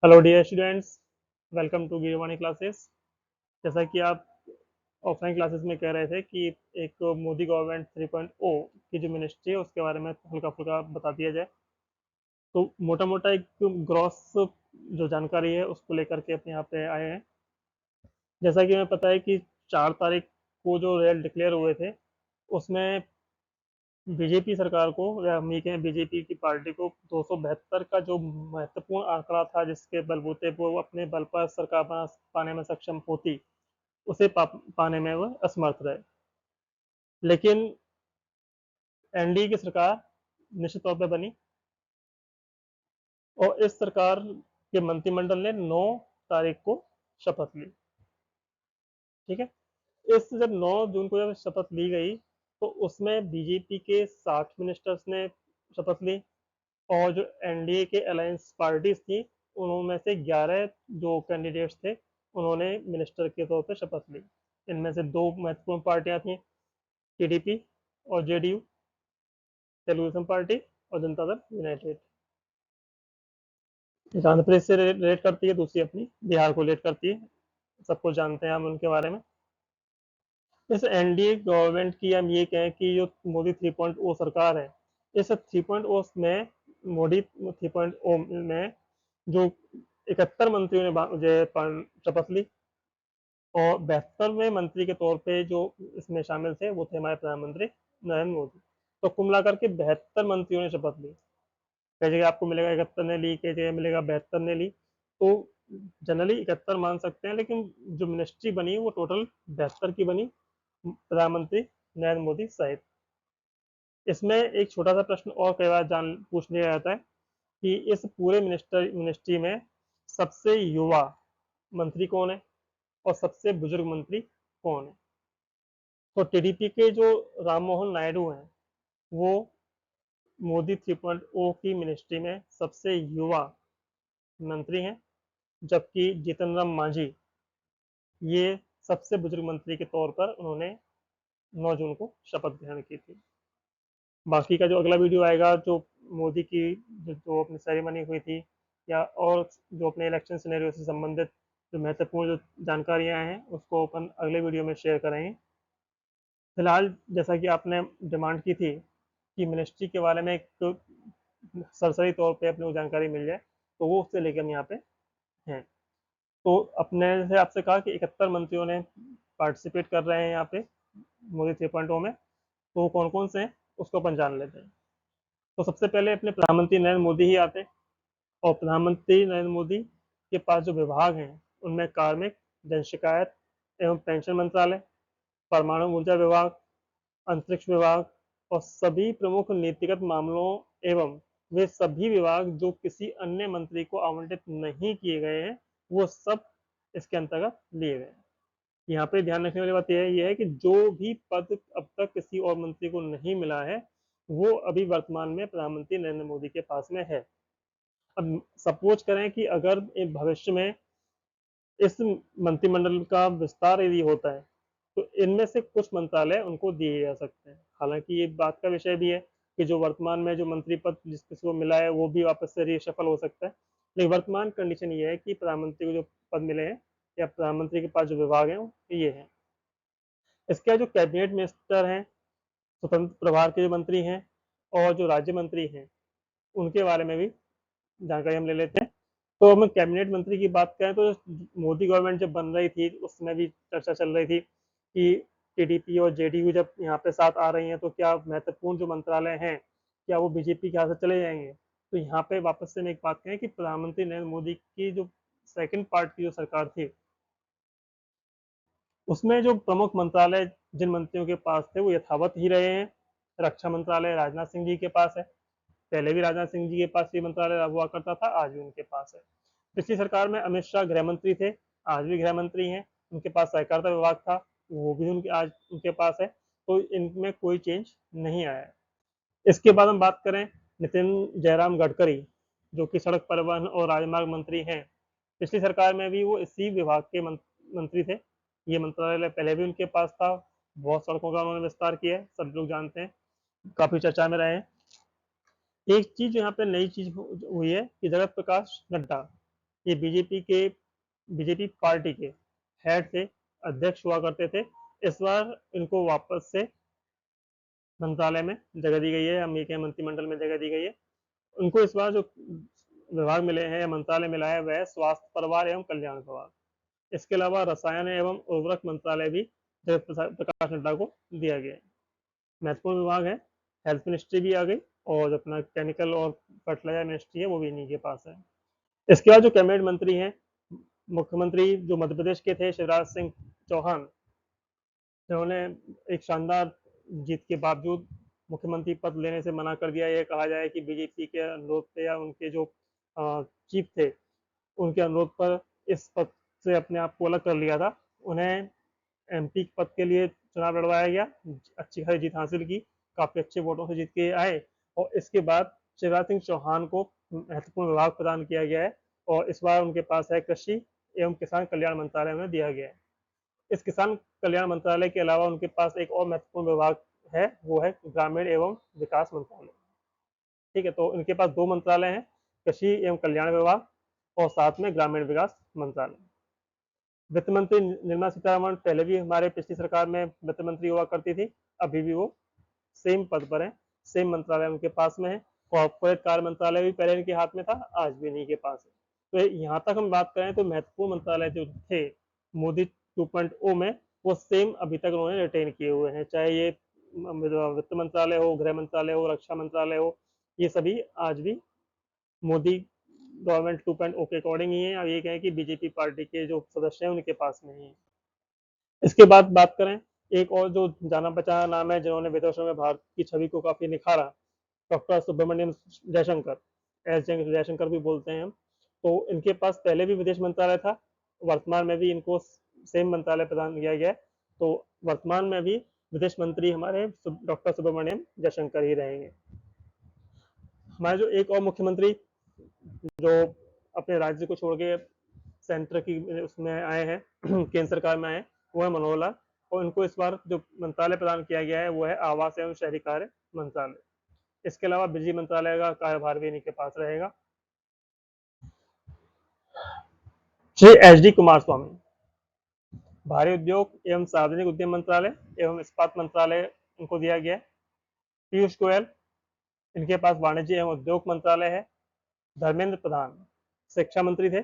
Hello dear students, welcome to Girvani classes. जैसा कि आप ऑफलाइन क्लासेस में कह रहे थे कि एक मोदी गवर्नमेंट 3.0 की जो मिनिस्ट्री है उसके बारे में हल्का फुल्का बता दिया जाए। तो मोटा मोटा एक ग्रॉस जो जानकारी है उसको लेकर के अपने यहाँ पे आए हैं। जैसा कि हमें पता है कि 4 तारीख को जो रेल डिक्लेयर हुए थे उसमें बीजेपी सरकार को या हम ये कहें बीजेपी की पार्टी को 272 का जो महत्वपूर्ण आंकड़ा था जिसके बलबूते पर वो अपने बल पर सरकार पाने में सक्षम होती, उसे पाने में वो असमर्थ रहे। लेकिन एनडीए की सरकार निश्चित तौर पर बनी और इस सरकार के मंत्रिमंडल ने 9 तारीख को शपथ ली। ठीक है। इस जब 9 जून को जब शपथ ली गई तो उसमें बीजेपी के 60 मिनिस्टर्स ने शपथ ली और जो एनडीए के अलायंस पार्टीज थी उनमें से 11 जो कैंडिडेट्स थे उन्होंने मिनिस्टर के तौर पर शपथ ली। इनमें से दो महत्वपूर्ण पार्टियां थी, टीडीपी और जेडीयू, तेलुगु देशम पार्टी और जनता दल यूनाइटेड। एक आंध्र प्रदेश से रिलेट करती है, दूसरी अपनी बिहार को रिलेट करती है। सबको जानते हैं हम उनके बारे में। इस एनडीए गवर्नमेंट की हम ये कहें कि जो मोदी 3.0 सरकार है, इस 3.0 में मोदी 3.0 में जो 71 मंत्रियों ने शपथ ली और 72वें मंत्री के तौर पे जो इसमें शामिल थे वो थे हमारे प्रधानमंत्री नरेंद्र मोदी। तो कुल मिलाकर के 72 मंत्रियों ने शपथ ली। कई जगह आपको मिलेगा 71 ने ली, कई जगह मिलेगा 72 ने ली। तो जनरली 71 मान सकते हैं, लेकिन जो मिनिस्ट्री बनी वो टोटल 72 की बनी, प्रधानमंत्री नरेंद्र मोदी सहित। इसमें एक छोटा सा प्रश्न और कई बार पूछ लिया जाता है कि इस पूरे मिनिस्ट्री में सबसे युवा मंत्री कौन है और सबसे बुजुर्ग मंत्री कौन है। तो टीडीपी के जो राम मोहन नायडू हैं वो मोदी 3.0 की मिनिस्ट्री में सबसे युवा मंत्री हैं, जबकि जीतन राम मांझी ये सबसे बुजुर्ग मंत्री के तौर पर उन्होंने 9 जून को शपथ ग्रहण की थी। बाकी का जो अगला वीडियो आएगा जो मोदी की जो अपनी सेरेमनी हुई थी या और जो अपने इलेक्शन सिनेरियो से संबंधित जो महत्वपूर्ण जो जानकारियां हैं उसको अपन अगले वीडियो में शेयर करेंगे। फिलहाल जैसा कि आपने डिमांड की थी कि मिनिस्ट्री के बारे में एक सरसरी तौर पे अपने को जानकारी मिल जाए, तो वो उससे लेकर हम यहाँ पे हैं। तो अपने से आपसे कहा कि 71 मंत्रियों ने पार्टिसिपेट कर रहे हैं यहाँ पे मोदी 3.0 में। तो वो कौन कौन से हैं उसको अपन जान लेते हैं। तो सबसे पहले अपने प्रधानमंत्री नरेंद्र मोदी ही आते हैं और प्रधानमंत्री नरेंद्र मोदी के पास जो विभाग हैं उनमें कार्मिक, जन शिकायत एवं पेंशन मंत्रालय, परमाणु ऊर्जा विभाग, अंतरिक्ष विभाग और सभी प्रमुख नीतिगत मामलों एवं वे सभी विभाग जो किसी अन्य मंत्री को आवंटित नहीं किए गए हैं वो सब इसके अंतर्गत लिए गए हैं। यहाँ पे ध्यान रखने वाली बात यह है कि जो भी पद अब तक किसी और मंत्री को नहीं मिला है वो अभी वर्तमान में प्रधानमंत्री नरेंद्र मोदी के पास में है। अब सपोज करें कि अगर भविष्य में इस मंत्रिमंडल का विस्तार यदि होता है तो इनमें से कुछ मंत्रालय उनको दिए जा सकते हैं। हालांकि ये बात का विषय भी है कि जो वर्तमान में जो मंत्री पद जिस किसी को मिला है वो भी वापस से रिशफल हो सकता है, लेकिन वर्तमान कंडीशन ये है कि प्रधानमंत्री को जो पद मिले हैं या प्रधानमंत्री के पास जो विभाग है ये है। इसके जो कैबिनेट मिनिस्टर हैं, स्वतंत्र प्रभार के जो मंत्री हैं और जो राज्य मंत्री हैं उनके बारे में भी जानकारी हम ले लेते हैं। तो हम कैबिनेट मंत्री की बात करें तो मोदी गवर्नमेंट जब बन रही थी उसमें भी चर्चा चल रही थी कि टीडीपी और जेडीयू जब यहाँ पे साथ आ रही हैं तो क्या महत्वपूर्ण जो मंत्रालय हैं क्या वो बीजेपी के हाथ से चले जाएंगे। तो यहाँ पे वापस से मैं एक बात कहें कि प्रधानमंत्री नरेंद्र मोदी की जो सेकंड पार्ट की जो सरकार थी उसमें जो प्रमुख मंत्रालय जिन मंत्रियों के पास थे वो यथावत ही रहे हैं। रक्षा मंत्रालय राजनाथ सिंह जी के पास है, पहले भी राजनाथ सिंह जी के पास ये मंत्रालय हुआ करता था, आज भी उनके पास है। पिछली सरकार में अमित शाह गृह मंत्री थे, आज भी गृह मंत्री हैं। उनके पास सहकारिता विभाग था, वो भी उनके आज उनके पास है। तो इनमें कोई चेंज नहीं आया है। इसके बाद हम बात करें नितिन जयराम गडकरी जो कि सड़क परिवहन और राजमार्ग मंत्री हैं। पिछली सरकार में भी वो इसी विभाग के मंत्री थे। ये मंत्रालय पहले भी उनके पास था। बहुत सड़कों का उन्होंने विस्तार किया है, सब लोग जानते हैं, काफी चर्चा में रहे हैं। एक चीज यहाँ पे नई चीज हुई है कि जगत प्रकाश नड्डा ये बीजेपी पार्टी के हेड थे, अध्यक्ष हुआ करते थे। इस बार इनको वापस से मंत्रालय में जगह दी गई है, अमेरिकी के मंत्रिमंडल में जगह दी गई है। उनको इस बार जो विभाग मिले हैं या मंत्रालय मिला है वह है स्वास्थ्य, परिवार एवं कल्याण विभाग। इसके अलावा रसायन एवं उर्वरक मंत्रालय भी जगत प्रकाश नड्डा को दिया गया है। महत्वपूर्ण विभाग है। हेल्थ मिनिस्ट्री भी आ गई और अपना केमिकल और फर्टिलाइजर मिनिस्ट्री है वो भी इन्हीं के पास है। इसके बाद जो कैबिनेट मंत्री हैं, मुख्यमंत्री जो मध्य प्रदेश के थे शिवराज सिंह चौहान, जिन्होंने एक शानदार जीत के बावजूद मुख्यमंत्री पद लेने से मना कर दिया। ये कहा जाए कि बीजेपी के अनुरोध पे या उनके जो चीफ थे उनके अनुरोध पर इस पद से अपने आप को अलग कर लिया था। उन्हें एमपी पद के लिए चुनाव लड़वाया गया, अच्छी खासी जीत हासिल की, काफी अच्छे वोटों से जीत के आए और इसके बाद शिवराज सिंह चौहान को महत्वपूर्ण विभाग प्रदान किया गया है और इस बार उनके पास है कृषि एवं किसान कल्याण मंत्रालय में दिया गया है। इस किसान कल्याण मंत्रालय के अलावा उनके पास एक और महत्वपूर्ण विभाग है, वो है ग्रामीण एवं विकास मंत्रालय। ठीक है, तो इनके पास दो मंत्रालय हैं, कृषि एवं कल्याण विभाग और साथ में ग्रामीण विकास मंत्रालय। वित्त मंत्री निर्मला सीतारमण पहले भी हमारे पिछली सरकार में वित्त मंत्री हुआ करती थी, अभी भी वो सेम पद पर है, सेम मंत्रालय उनके पास में है। कॉर्पोरेट कार्य मंत्रालय भी पहले इनके हाथ में था, आज भी इन्हीं के पास है। तो यहाँ तक हम बात करें तो महत्वपूर्ण मंत्रालय जो थे मोदी 2.0 में वो सेम अभी तक उन्होंने रिटेन किए हुए हैं, चाहे ये वित्त मंत्रालय हो, गृह मंत्रालय हो, रक्षा मंत्रालय हो, ये सभी आज भी मोदी गवर्नमेंट 2.0 के अकॉर्डिंग ही है। और ये कहें कि बीजेपी पार्टी के जो सदस्य हैं उनके पास में ही है। इसके बाद बात करें एक और जो जाना पहचाना नाम है जिन्होंने विदेशों में भारत की छवि को काफी निखारा, डॉक्टर सुब्रमण्यम जयशंकर, एस जयशंकर भी बोलते हैं हम। तो इनके पास पहले भी विदेश मंत्रालय था, वर्तमान में भी इनको सेम मंत्रालय प्रदान किया गया है। तो वर्तमान में भी विदेश मंत्री हमारे डॉक्टर सुब्रमण्यम जयशंकर ही रहेंगे। हमारे जो एक और मुख्यमंत्री जो अपने राज्य को छोड़ के सेंटर की उसमें आए हैं केंद्र सरकार में आए हैं, वो है मनोहर लाल। और इनको इस बार जो मंत्रालय प्रदान किया गया है वो है आवास एवं शहरी कार्य मंत्रालय। इसके अलावा बिजली मंत्रालय का कार्यभार भी इन्हीं के पास रहेगा। श्री एच डी कुमार स्वामी, भारी उद्योग एवं सार्वजनिक उद्यम मंत्रालय एवं इस्पात मंत्रालय इनको दिया गया है। पीयूष गोयल, इनके पास वाणिज्य एवं उद्योग मंत्रालय है। धर्मेंद्र प्रधान शिक्षा मंत्री थे,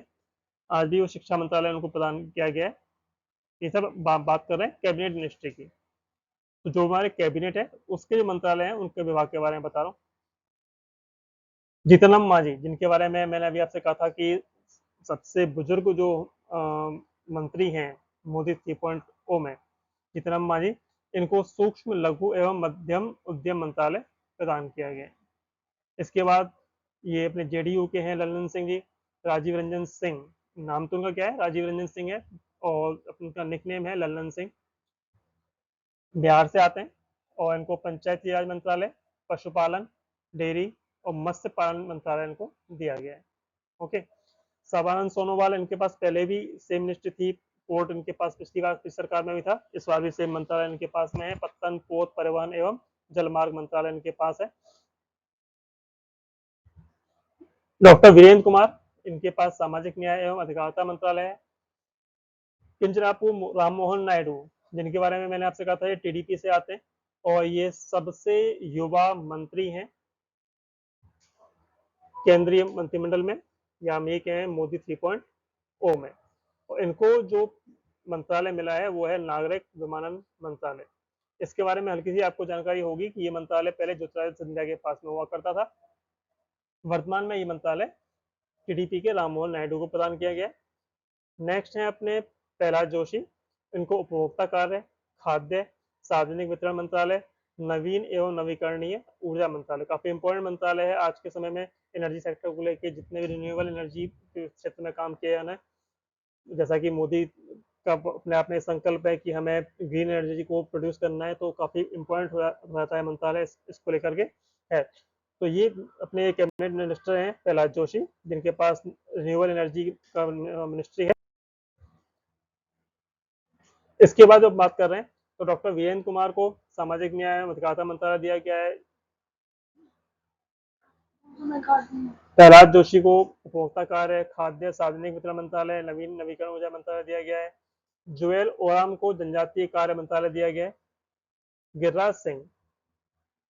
आज भी वो शिक्षा मंत्रालय उनको प्रदान किया गया है। ये सब बात कर रहे हैं कैबिनेट मिनिस्ट्री की। तो जो हमारे कैबिनेट है उसके जो मंत्रालय हैं उनके विभाग के बारे में बता रहा हूँ। जीतन राम मांझी, जिनके बारे में मैंने अभी आपसे कहा था कि सबसे बुजुर्ग जो मंत्री हैं मोदी 3.0 में, जीतन राम मांझी, इनको सूक्ष्म लघु एवं मध्यम उद्यम मंत्रालय प्रदान किया गया है। इसके बाद ये अपने जेडीयू के हैं लल्लन सिंह जी, राजीव रंजन सिंह, नाम तो उनका क्या है, राजीव रंजन सिंह है और उनका निकनेम है लल्लन सिंह। बिहार से आते हैं और इनको पंचायती राज मंत्रालय, पशुपालन, डेयरी और मत्स्य पालन मंत्रालय इनको दिया गया है। ओके, सर्बानंद सोनोवाल, इनके पास पहले भी सेम मिनिस्ट्री थी, पोर्ट इनके पास पिछली बार पिछली सरकार में भी था, इस बार भी सेम मंत्रालय इनके पास में है। पत्तन, पोत, परिवहन एवं जलमार्ग मंत्रालय इनके पास है। डॉक्टर वीरेंद्र कुमार, इनके पास सामाजिक न्याय एवं अधिकारिता मंत्रालय है। किंजरापू राम मोहन नायडू, जिनके बारे में मैंने आपसे कहा था ये टीडीपी से आते हैं और ये सबसे युवा मंत्री हैं केंद्रीय मंत्रिमंडल में, या हम ये कहें मोदी 3.0 में। और इनको जो मंत्रालय मिला है वो है नागरिक विमानन मंत्रालय। इसके बारे में हल्की सी आपको जानकारी होगी कि ये मंत्रालय पहले ज्योतिरादित्य सिंधिया के पास में हुआ करता था। वर्तमान में ये मंत्रालय टीडीपी के राम मोहन नायडू को प्रदान किया गया। नेक्स्ट है अपने प्रहलाद जोशी, इनको उपभोक्ता कार्य, खाद्य, सार्वजनिक वितरण मंत्रालय, नवीन एवं नवीकरणीय ऊर्जा मंत्रालय, काफी इंपॉर्टेंट मंत्रालय है आज के समय में एनर्जी सेक्टर को लेकर, जितने भी रिन्यूएबल एनर्जी क्षेत्र में काम किया जाना है, जैसा कि मोदी का अपने आप में संकल्प है कि हमें ग्रीन एनर्जी को प्रोड्यूस करना है, तो काफी इंपॉर्टेंट हो जाता है मंत्रालय इसको लेकर के है। तो ये अपने कैबिनेट मिनिस्टर हैं प्रहलाद जोशी, जिनके पास रिन्यूएबल एनर्जी का मिनिस्ट्री है। इसके बाद जब बात कर रहे हैं तो डॉक्टर वीरेंद्र कुमार को सामाजिक न्याय एवं अधिकारिता मंत्रालय दिया गया है। प्रहलाद जोशी को उपभोक्ता कार्य, खाद्य सार्वजनिक वितरण मंत्रालय, नवीन नवीकरण ऊर्जा मंत्रालय दिया गया है। जुएल ओराम को जनजातीय कार्य मंत्रालय दिया गया है। गिरिराज सिंह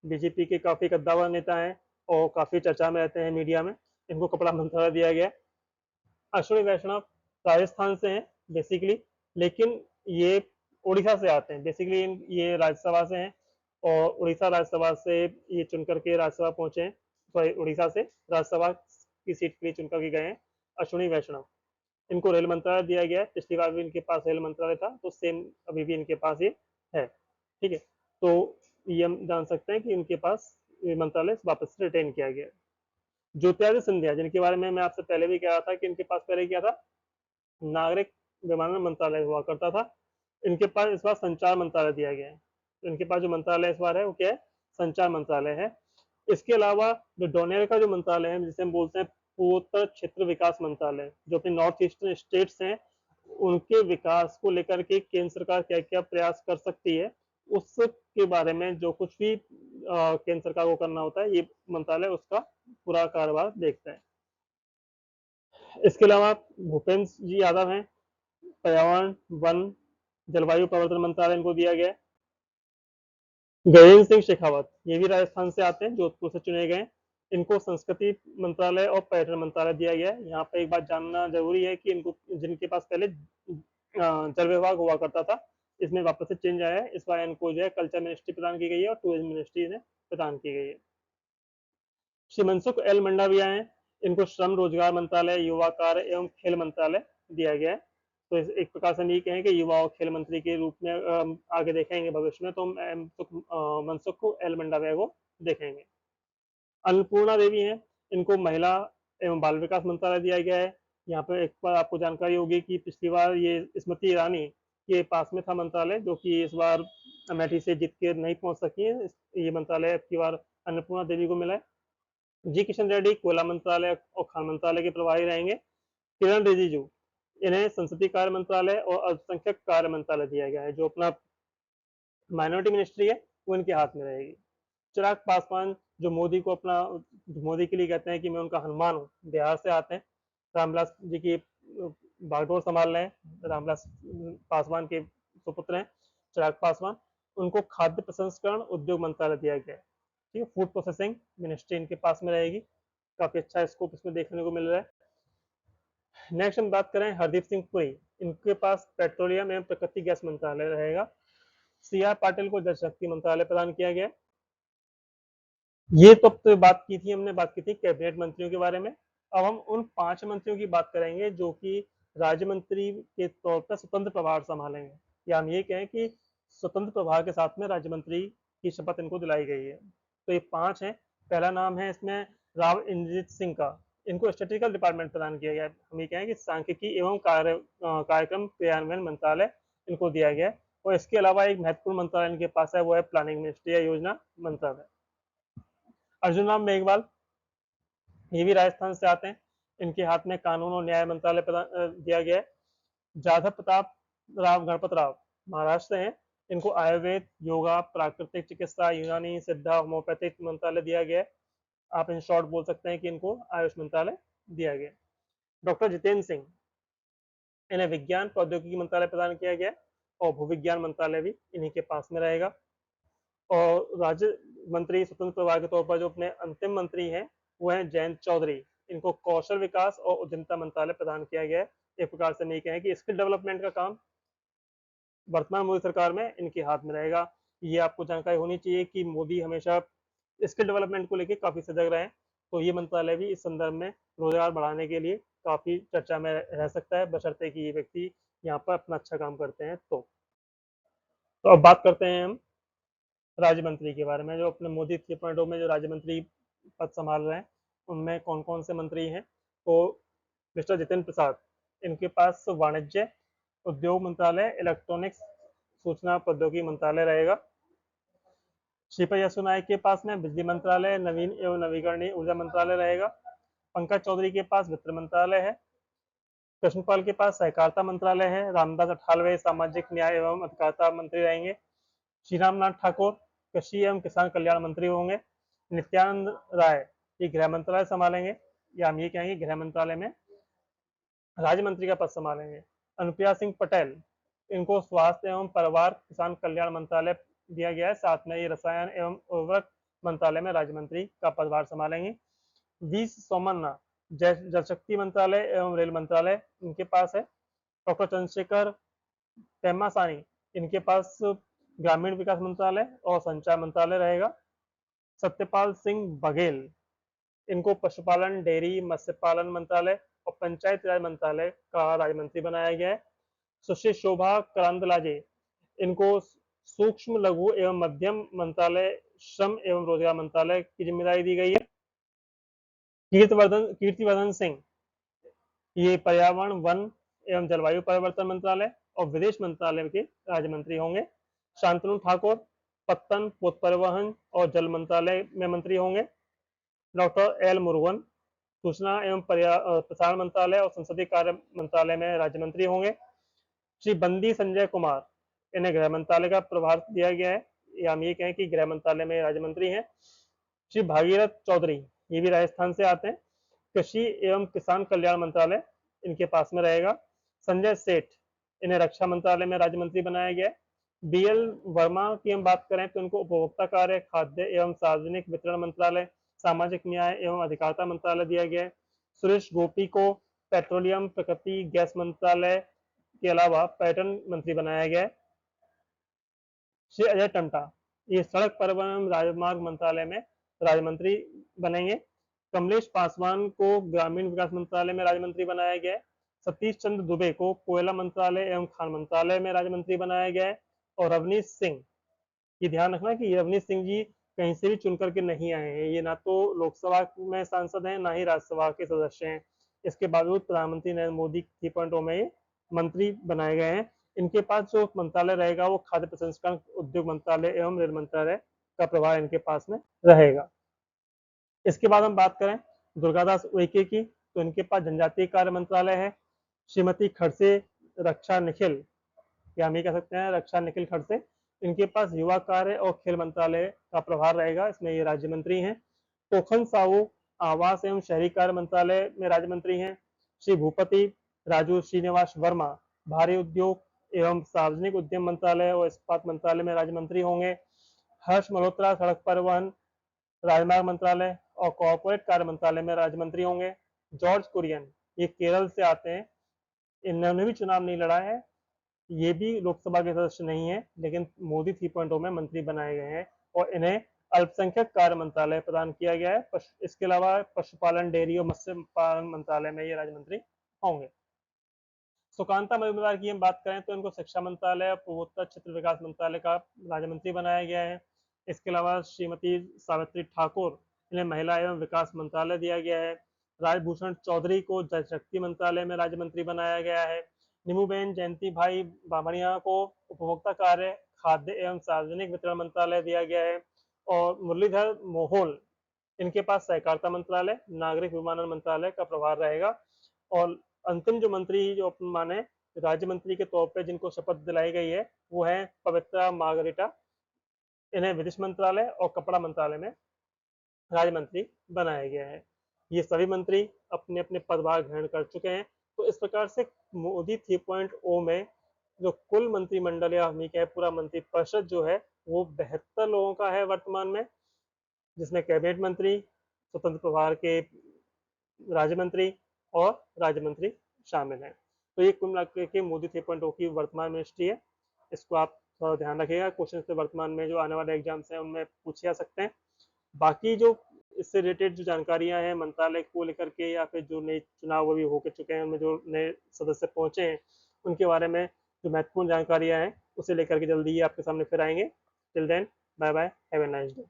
बीजेपी के काफी कद्दावर नेता हैं और काफी चर्चा में रहते हैं मीडिया में, इनको कपड़ा मंत्रालय दिया गया है। अश्विनी वैष्णव राजस्थान से हैं बेसिकली, लेकिन ये उड़ीसा से आते हैं बेसिकली, ये राज्यसभा से हैं और उड़ीसा राज्यसभा से ये चुन करके राज्यसभा पहुंचे हैं, सॉरी उड़ीसा से राज्यसभा की सीट के लिए चुन करके गए हैं अश्विनी वैष्णव। इनको रेल मंत्रालय दिया गया है, पिछली बार भी इनके पास रेल मंत्रालय था, तो सेम अभी भी इनके पास ये है। ठीक है, तो ये हम जान सकते हैं कि इनके पास ये मंत्रालय वापस से रिटेन किया गया है। ज्योतिरादित्य सिंधिया, जिनके बारे में मैं आपसे पहले भी कह रहा था कि इनके पास पहले क्या था, नागरिक विमानन मंत्रालय हुआ करता था, इनके पास इस बार संचार मंत्रालय दिया गया है। तो इनके पास जो मंत्रालय इस बार है वो क्या है, संचार मंत्रालय है। इसके अलावा जो डोनेयर का जो मंत्रालय है, जिसे हम बोलते हैं पूर्वोत्तर क्षेत्र विकास मंत्रालय, जो अपने नॉर्थ ईस्टर्न स्टेट्स हैं उनके विकास को लेकर के केंद्र सरकार क्या क्या प्रयास कर सकती है, उसके बारे में जो कुछ भी केंद्र सरकार को करना होता है, ये मंत्रालय उसका पूरा कारोबार देखता है। इसके अलावा भूपेंद्र जी यादव हैं, पर्यावरण वन जलवायु परिवर्तन मंत्रालय इनको दिया गया है। गजेंद्र सिंह शेखावत, ये भी राजस्थान से आते हैं, जोधपुर से चुने गए। इनको संस्कृति मंत्रालय और पर्यटन मंत्रालय दिया गया है। यहाँ पे एक बात जानना जरूरी है कि इनको, जिनके पास पहले जल विभाग हुआ करता था, इसमें वापस से चेंज आया है, इस बार इनको जो है कल्चर मिनिस्ट्री प्रदान की गई है और टूरिज्म मिनिस्ट्री इन्हें प्रदान की गई है। श्री मनसुख एल मंडाविया हैं, इनको श्रम रोजगार मंत्रालय, युवा कार्य एवं खेल मंत्रालय दिया गया है। तो एक प्रकार से हम ये कहें कि युवा और खेल मंत्री के रूप में आगे देखेंगे भविष्य में, तो हम मनसुख एल मंडाविया को देखेंगे। अन्नपूर्णा देवी हैं, इनको महिला एवं बाल विकास मंत्रालय दिया गया है। यहाँ पर एक बार आपको जानकारी होगी कि पिछली बार ये स्मृति ईरानी के पास में था मंत्रालय, जो कि इस बार अमेठी से जीत के नहीं पहुंच सकी है, ये मंत्रालय अब की बार अन्नपूर्णा देवी को मिला है। जी किशन रेड्डी कोयला मंत्रालय और खान मंत्रालय के प्रभारी रहेंगे। किरण रिजिजू, इन्हें संसदीय कार्य मंत्रालय और अल्पसंख्यक कार्य मंत्रालय दिया गया है, जो अपना माइनॉरिटी मिनिस्ट्री है वो इनके हाथ में रहेगी। चिराग पासवान, जो मोदी को अपना, मोदी के लिए कहते हैं कि मैं उनका हनुमान हूँ, बिहार से आते हैं, रामविलास जी की बागडोर संभाल रहे हैं, रामविलास पासवान के सुपुत्र हैं चिराग पासवान। उनको खाद्य प्रसंस्करण उद्योग मंत्रालय दिया गया है। ठीक है, फूड प्रोसेसिंग मिनिस्ट्री इनके पास में रहेगी, काफी अच्छा स्कोप इसमें देखने को मिल रहा है। नेक्स्ट हम बात करें हरदीप सिंह पुरी, इनके पास पेट्रोलियम एवं प्राकृतिक गैस मंत्रालय रहेगा। सी आर पाटिल को जल शक्ति मंत्रालय प्रदान किया गया। ये तो अब तो बात की थी हमने, बात की थी कैबिनेट मंत्रियों के बारे में। अब हम उन 5 मंत्रियों की बात करेंगे जो कि राज्य मंत्री के तौर पर स्वतंत्र प्रभार संभालेंगे, या हम ये कहें कि स्वतंत्र प्रभार के साथ में राज्य मंत्री की शपथ इनको दिलाई गई है। तो ये 5 हैं। पहला नाम है इसमें राव इंद्रजीत सिंह का, इनको स्टैटिस्टिकल डिपार्टमेंट प्रदान किया गया है। हम ये कहें कि सांख्यिकी एवं कार्यक्रम क्रियान्वयन मंत्रालय इनको दिया गया है। और इसके अलावा एक महत्वपूर्ण मंत्रालय इनके पास है, वो है प्लानिंग मिनिस्ट्री या योजना मंत्रालय। अर्जुन राम मेघवाल, ये भी राजस्थान से आते हैं, इनके हाथ में कानून और न्याय मंत्रालय दिया गया है। जाधव प्रताप राव गणपत राव महाराष्ट्र से हैं, इनको आयुर्वेद, योगा, प्राकृतिक चिकित्सा, यूनानी, सिद्धा, होम्योपैथिक मंत्रालय दिया गया है। आप इन शॉर्ट बोल सकते हैं कि इनको आयुष मंत्रालय दिया गया। डॉक्टर जितेंद्र सिंह, इन्हें विज्ञान प्रौद्योगिकी मंत्रालय प्रदान किया गया और भूविज्ञान मंत्रालय भी इन्हीं के पास में रहेगा। और राज्य मंत्री स्वतंत्र प्रभार के तौर पर जो अपने अंतिम मंत्री हैं वो हैं जयंत चौधरी, इनको कौशल विकास और उद्यमिता मंत्रालय प्रदान किया गया है। एक प्रकार से नहीं कहें कि स्किल डेवलपमेंट का काम वर्तमान मोदी सरकार में इनके हाथ में रहेगा। ये आपको जानकारी होनी चाहिए कि मोदी हमेशा स्किल डेवलपमेंट को लेकर काफी सजग रहे हैं, तो ये मंत्रालय भी इस संदर्भ में रोजगार बढ़ाने के लिए काफी चर्चा में रह सकता है, बशर्ते कि ये व्यक्ति यहाँ पर अपना अच्छा काम करते हैं। तो अब बात करते हैं हम राज्य मंत्री के बारे में, जो अपने मोदी 3.0 में जो राज्य मंत्री पद संभाल रहे हैं उनमें कौन कौन से मंत्री हैं। तो मिस्टर जितेंद्र प्रसाद, इनके पास वाणिज्य उद्योग मंत्रालय, इलेक्ट्रॉनिक्स सूचना प्रौद्योगिकी मंत्रालय रहेगा। श्रीपद यसो नायक के पास में बिजली मंत्रालय, नवीन एवं नवीकरणीय ऊर्जा मंत्रालय रहेगा। पंकज चौधरी के पास वित्त मंत्रालय है। कृष्णपाल के पास सहकारिता मंत्रालय है। रामदास अठावले सामाजिक न्याय एवं अधिकारिता मंत्री रहेंगे। श्री रामनाथ ठाकुर कृषि एवं किसान कल्याण मंत्री होंगे। नित्यानंद राय, ये गृह मंत्रालय संभालेंगे, या हम ये कहेंगे गृह मंत्रालय में राज्य मंत्री का पद संभालेंगे। अनुप्रिया सिंह पटेल, इनको स्वास्थ्य एवं परिवार किसान कल्याण मंत्रालय दिया गया है, साथ में ये रसायन एवं उर्वरक मंत्रालय में राज्य मंत्री का पदभार संभालेंगे। वी सोमन्ना, जल शक्ति मंत्रालय एवं रेल मंत्रालय इनके पास है। डॉक्टर चंद्रशेखर पेम्मासानी, इनके पास ग्रामीण विकास मंत्रालय और संचार मंत्रालय रहेगा। सत्यपाल सिंह बघेल, इनको पशुपालन, डेयरी, मत्स्य पालन मंत्रालय और पंचायत राज मंत्रालय का राज्य मंत्री बनाया गया है। सुश्री शोभा करांदलाजे, इनको सूक्ष्म लघु एवं मध्यम मंत्रालय, श्रम एवं रोजगार मंत्रालय की जिम्मेदारी दी गई है। कीर्तिवर्धन सिंह, ये पर्यावरण, वन एवं जलवायु परिवर्तन मंत्रालय और विदेश मंत्रालय के राज्य मंत्री होंगे। शांतनु ठाकुर, पत्तन, पोत परिवहन और जल मंत्रालय में मंत्री होंगे। डॉक्टर एल मुरुगन, सूचना एवं प्रसारण मंत्रालय और संसदीय कार्य मंत्रालय में राज्य मंत्री होंगे। श्री बंदी संजय कुमार, इन्हें गृह मंत्रालय का प्रभार दिया गया है, या हम ये कहें कि गृह मंत्रालय में राज्य मंत्री हैं। श्री भागीरथ चौधरी, ये भी राजस्थान से आते हैं, कृषि एवं किसान कल्याण मंत्रालय इनके पास में रहेगा। संजय सेठ, इन्हें रक्षा मंत्रालय में राज्य मंत्री बनाया गया है। BL वर्मा की हम बात करें तो इनको उपभोक्ता कार्य, खाद्य एवं सार्वजनिक वितरण मंत्रालय, सामाजिक न्याय एवं अधिकारिता मंत्रालय दिया गया है। सुरेश गोपी को पेट्रोलियम, प्रकृति गैस मंत्रालय के अलावा पर्यटन मंत्री बनाया गया है। श्री अजय टम्टा, ये सड़क परिवहन एवं राजमार्ग मंत्रालय में राज्य मंत्री बनेंगे। कमलेश पासवान को ग्रामीण विकास मंत्रालय में राज्य मंत्री बनाया गया है। सतीश चंद्र दुबे को कोयला मंत्रालय एवं खान मंत्रालय में राज्य मंत्री बनाया गया है। और रवनीश सिंह, ये ध्यान रखना कि रवनीश सिंह जी कहीं से भी चुन करके नहीं आए हैं, ये ना तो लोकसभा में सांसद हैं, ना ही राज्यसभा के सदस्य हैं। इसके बावजूद प्रधानमंत्री नरेंद्र मोदी 3.0 में ये मंत्री बनाए गए हैं। इनके पास जो मंत्रालय रहेगा वो खाद्य प्रसंस्करण उद्योग मंत्रालय एवं रेल मंत्रालय का प्रभार इनके पास में रहेगा। इसके बाद हम बात करें दुर्गादास उइके की, तो इनके पास जनजातीय कार्य मंत्रालय है। श्रीमती खड़से रक्षा निखिल, या हम ये कह सकते हैं रक्षा निखिल खड़से, इनके पास युवा कार्य और खेल मंत्रालय का प्रभार रहेगा, इसमें ये राज्य मंत्री हैं। पोखन साहू आवास एवं शहरी कार्य मंत्रालय में राज्य मंत्री हैं। श्री भूपति राजू श्रीनिवास वर्मा भारी उद्योग एवं सार्वजनिक उद्यम मंत्रालय और इस्पात मंत्रालय में राज्य मंत्री होंगे। हर्ष मल्होत्रा सड़क परिवहन, राजमार्ग मंत्रालय और कॉर्पोरेट कार्य मंत्रालय में राज्य मंत्री होंगे। जॉर्ज कुरियन, ये केरल से आते हैं, इन्होंने भी चुनाव नहीं लड़ा है, ये भी लोकसभा के सदस्य नहीं है, लेकिन मोदी 3.0 में मंत्री बनाए गए हैं और इन्हें अल्पसंख्यक कार्य मंत्रालय प्रदान किया गया है। इसके अलावा पशुपालन, डेयरी और मत्स्य पालन मंत्रालय में ये राज्य मंत्री होंगे। सुकांता मजूमदार की हम बात करें तो इनको शिक्षा मंत्रालय और पूर्वोत्तर क्षेत्र विकास मंत्रालय का राज्य मंत्री बनाया गया है। इसके अलावा श्रीमती सावित्री ठाकुर, इन्हें महिला एवं विकास मंत्रालय दिया गया है। राजभूषण चौधरी को जल शक्ति मंत्रालय में राज्य मंत्री बनाया गया है। निमुबेन जयंती भाई बामणिया को उपभोक्ता कार्य, खाद्य एवं सार्वजनिक वितरण मंत्रालय दिया गया है। और मुरलीधर मोहोल, इनके पास सहकारिता मंत्रालय, नागरिक विमानन मंत्रालय का प्रभार रहेगा। और अंतिम जो मंत्री जो माने राज्य मंत्री के तौर पे जिनको शपथ दिलाई गई है वो है पवित्रा मार्गरेटा, इन्हें विदेश मंत्रालय और कपड़ा मंत्रालय में राज्य मंत्री बनाया गया है। ये सभी मंत्री अपने अपने पदभार ग्रहण कर चुके हैं। तो इस प्रकार से मोदी 3.0 में जो कुल मंत्रिमंडल या हम कहें पूरा मंत्रिपरिषद जो है वो 72 लोगों का है वर्तमान में, जिसमें कैबिनेट मंत्री, स्वतंत्र प्रभार के राज्य मंत्री और राज्य मंत्री शामिल हैं। तो ये कुल मिलाकर के मोदी 3.0 की वर्तमान मिनिस्ट्री है। इसको आप थोड़ा ध्यान रखिएगा, क्वेश्चन से वर्तमान में जो आने वाले एग्जाम्स हैं उनमें पूछे जा सकते हैं। बाकी जो इससे रिलेटेड जो जानकारियां हैं मंत्रालय को लेकर के या फिर जो नए चुनाव अभी होकर चुके हैं उनमें जो नए सदस्य पहुंचे हैं उनके बारे में जो महत्वपूर्ण जानकारियां हैं उसे लेकर के जल्दी ही आपके सामने फिर आएंगे। Till then, bye bye, have a nice day.